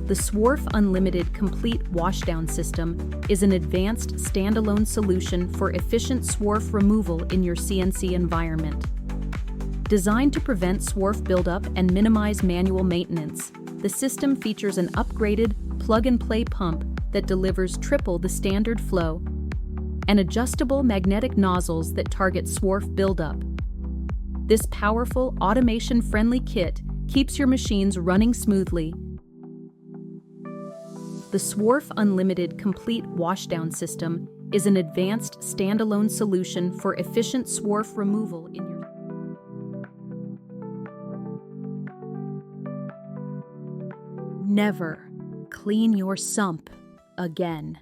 The Swarf Unlimited Complete Washdown System is an advanced standalone solution for efficient swarf removal in your CNC environment. Designed to prevent swarf buildup and minimize manual maintenance, the system features an upgraded plug-and-play pump that delivers triple the standard flow and adjustable magnetic nozzles that target swarf buildup. This powerful, automation-friendly kit keeps your machines running smoothly. The Swarf Unlimited Complete Washdown System is an advanced standalone solution for efficient swarf removal in your Never clean your sump again.